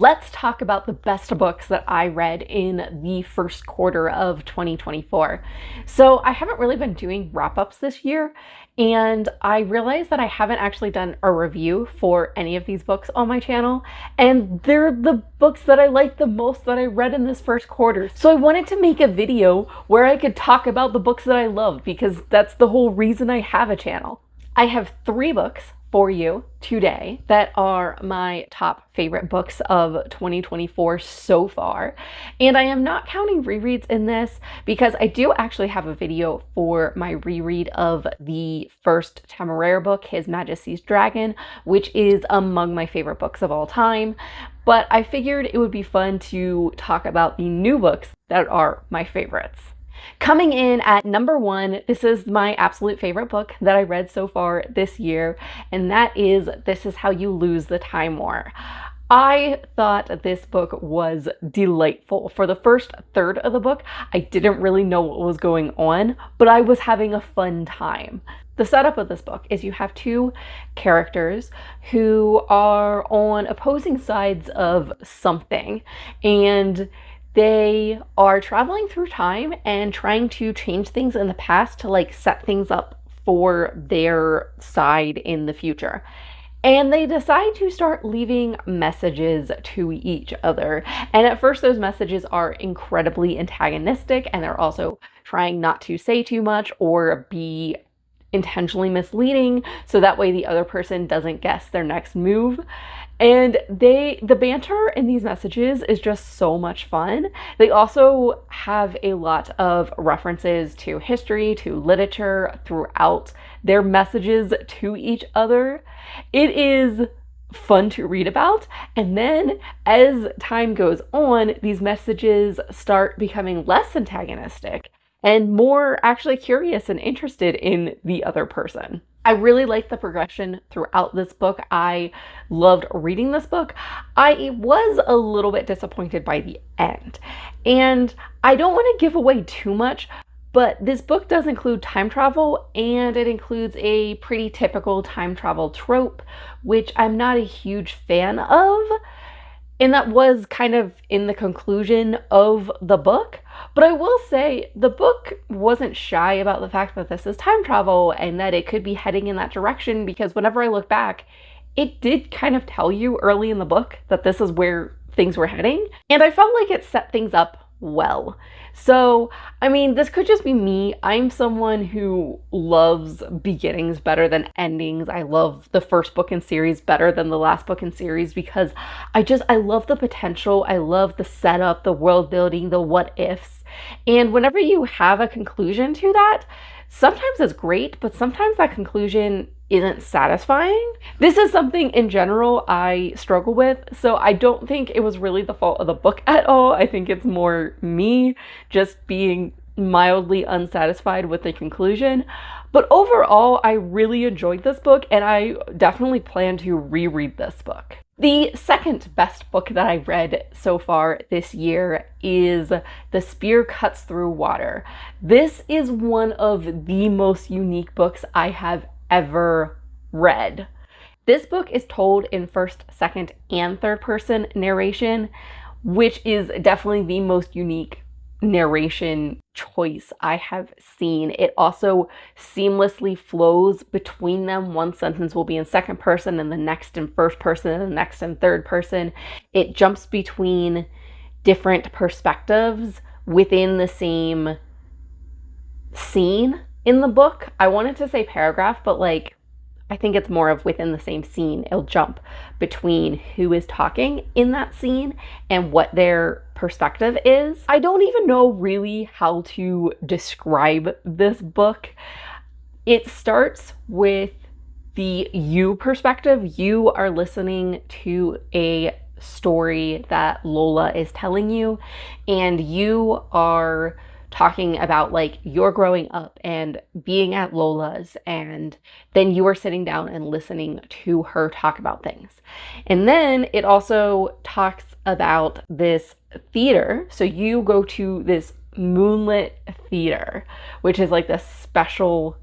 let's talk about the best books that I read in the first quarter of 2024. So I haven't really been doing wrap-ups this year, and I realized that I haven't actually done a review for any of these books on my channel, and they're the books that I like the most that I read in this first quarter. So I wanted to make a video where I could talk about the books that I love, because that's the whole reason I have a channel. I have 3 books for you today that are my top favorite books of 2024 so far. And I am not counting rereads in this because I do actually have a video for my reread of the first Temeraire book, His Majesty's Dragon, which is among my favorite books of all time. But I figured it would be fun to talk about the new books that are my favorites. Coming in at number 1, this is my absolute favorite book that I read so far this year, and that is This Is How You Lose the Time War. I thought this book was delightful. For the first third of the book, I didn't really know what was going on, but I was having a fun time. The setup of this book is you have 2 characters who are on opposing sides of something, and they are traveling through time and trying to change things in the past to like set things up for their side in the future. And they decide to start leaving messages to each other. And at first those messages are incredibly antagonistic, and they're also trying not to say too much or be intentionally misleading so that way the other person doesn't guess their next move. And the banter in these messages is just so much fun. They also have a lot of references to history, to literature throughout their messages to each other. It is fun to read about. And then as time goes on, these messages start becoming less antagonistic and more actually curious and interested in the other person. I really liked the progression throughout this book. I loved reading this book. I was a little bit disappointed by the end. And I don't want to give away too much, but this book does include time travel, and it includes a pretty typical time travel trope, which I'm not a huge fan of. And that was kind of in the conclusion of the book. But I will say the book wasn't shy about the fact that this is time travel and that it could be heading in that direction, because whenever I look back, it did kind of tell you early in the book that this is where things were heading. And I felt like it set things up well. So, I mean, this could just be me. I'm someone who loves beginnings better than endings. I love the first book in series better than the last book in series because I love the potential. I love the setup, the world building, the what ifs. And whenever you have a conclusion to that, sometimes it's great, but sometimes that conclusion isn't satisfying. This is something in general I struggle with, so I don't think it was really the fault of the book at all. I think it's more me just being mildly unsatisfied with the conclusion. But overall, I really enjoyed this book, and I definitely plan to reread this book. The second best book that I read so far this year is The Spear Cuts Through Water. This is one of the most unique books I have ever read. This book is told in first, second, and third person narration, which is definitely the most unique narration choice I have seen. It also seamlessly flows between them. One sentence will be in second person and the next in first person and the next in third person. It jumps between different perspectives within the same scene in the book. I wanted to say paragraph, but like I think it's more of within the same scene. It'll jump between who is talking in that scene and what their perspective is. I don't even know really how to describe this book. It starts with the you perspective. You are listening to a story that Lola is telling you, and you are talking about like you're growing up and being at Lola's, and then you are sitting down and listening to her talk about things. And then it also talks about this theater. So you go to this moonlit theater, which is like this special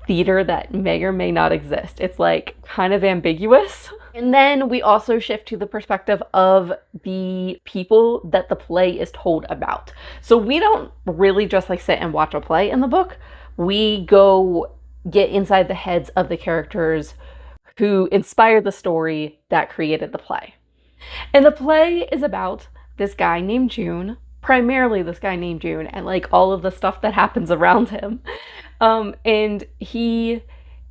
theater that may or may not exist. It's like kind of ambiguous. And then we also shift to the perspective of the people that the play is told about. So we don't really just like sit and watch a play in the book. We go get inside the heads of the characters who inspired the story that created the play. And the play is about this guy named June, primarily this guy named June, and like all of the stuff that happens around him. And he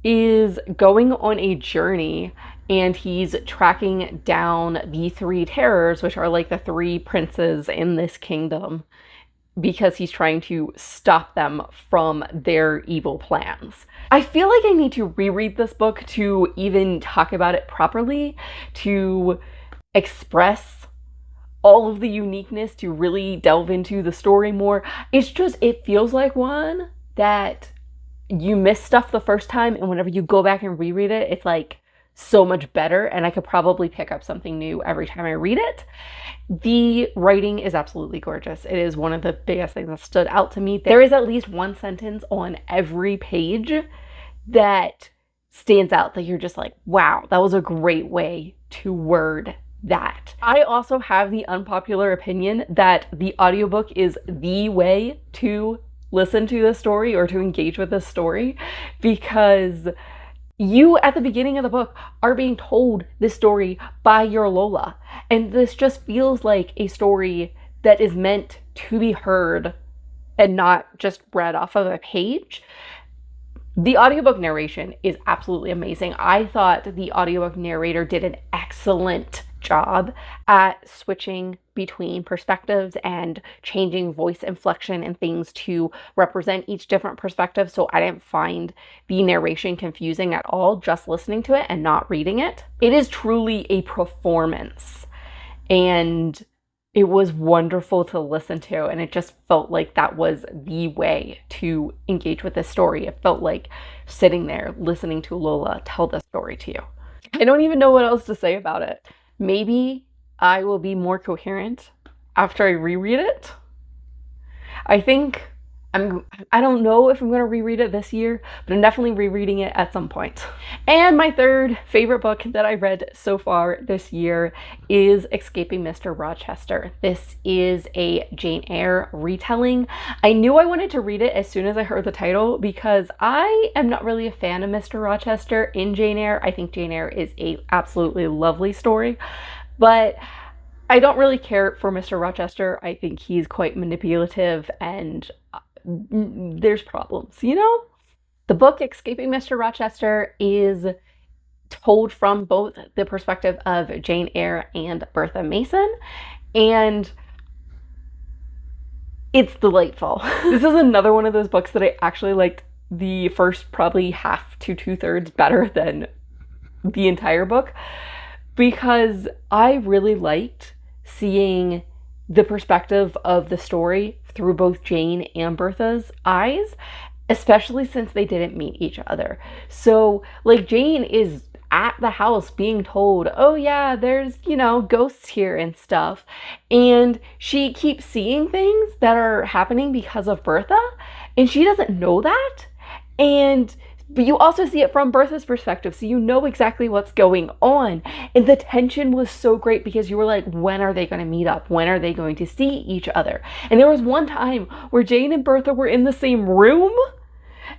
is going on a journey, and he's tracking down the three terrors, which are like the three princes in this kingdom, because he's trying to stop them from their evil plans. I feel like I need to reread this book to even talk about it properly, to express all of the uniqueness, to really delve into the story more. It's just, it feels like one that you miss stuff the first time, and whenever you go back and reread it, it's like so much better, and I could probably pick up something new every time I read it. The writing is absolutely gorgeous. It is one of the biggest things that stood out to me. There is at least one sentence on every page that stands out that you're just like, wow, that was a great way to word that. I also have the unpopular opinion that the audiobook is the way to listen to this story or to engage with this story, because you, at the beginning of the book, are being told this story by your Lola. And this just feels like a story that is meant to be heard and not just read off of a page. The audiobook narration is absolutely amazing. I thought the audiobook narrator did an excellent job at switching between perspectives and changing voice inflection and things to represent each different perspective, so I didn't find the narration confusing at all just listening to it and not reading it. It is truly a performance, and it was wonderful to listen to, and it just felt like that was the way to engage with this story. It felt like sitting there listening to Lola tell the story to you. I don't even know what else to say about it. Maybe I will be more coherent after I reread it. I think I don't know if I'm going to reread it this year, but I'm definitely rereading it at some point. And my third favorite book that I read so far this year is Escaping Mr. Rochester. This is a Jane Eyre retelling. I knew I wanted to read it as soon as I heard the title because I am not really a fan of Mr. Rochester in Jane Eyre. I think Jane Eyre is a absolutely lovely story, but I don't really care for Mr. Rochester. I think he's quite manipulative and there's problems, you know? The book Escaping Mr. Rochester is told from both the perspective of Jane Eyre and Bertha Mason, and it's delightful. This is another one of those books that I actually liked the first probably half to 2/3 better than the entire book, because I really liked seeing the perspective of the story through both Jane and Bertha's eyes, especially since they didn't meet each other. So like Jane is at the house being told, oh yeah, there's, you know, ghosts here and stuff. And she keeps seeing things that are happening because of Bertha, and she doesn't know that. But you also see it from Bertha's perspective, so you know exactly what's going on. And the tension was so great because you were like, when are they going to meet up? When are they going to see each other? And there was one time where Jane and Bertha were in the same room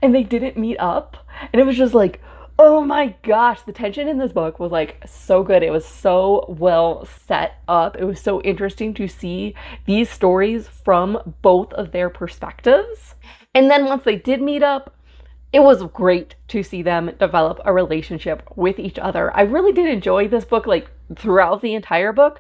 and they didn't meet up. And it was just like, oh my gosh, the tension in this book was like so good. It was so well set up. It was so interesting to see these stories from both of their perspectives. And then once they did meet up, it was great to see them develop a relationship with each other. I really did enjoy this book like throughout the entire book,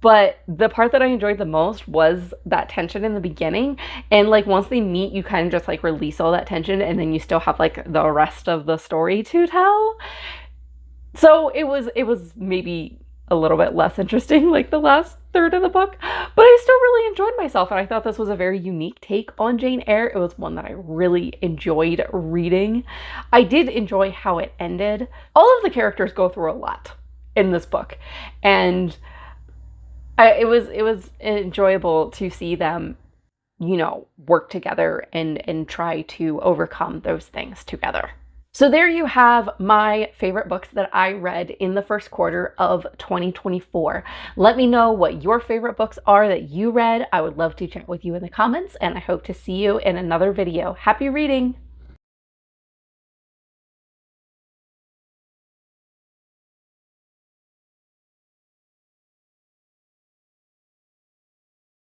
but the part that I enjoyed the most was that tension in the beginning. And like once they meet, you kind of just like release all that tension, and then you still have like the rest of the story to tell. So it was maybe a little bit less interesting, like the last third of the book, but I still really enjoyed myself, and I thought this was a very unique take on Jane Eyre. It was one that I really enjoyed reading. I did enjoy how it ended. All of the characters go through a lot in this book, and it was enjoyable to see them, you know, work together and try to overcome those things together. So there you have my favorite books that I read in the first quarter of 2024. Let me know what your favorite books are that you read. I would love to chat with you in the comments, and I hope to see you in another video. Happy reading!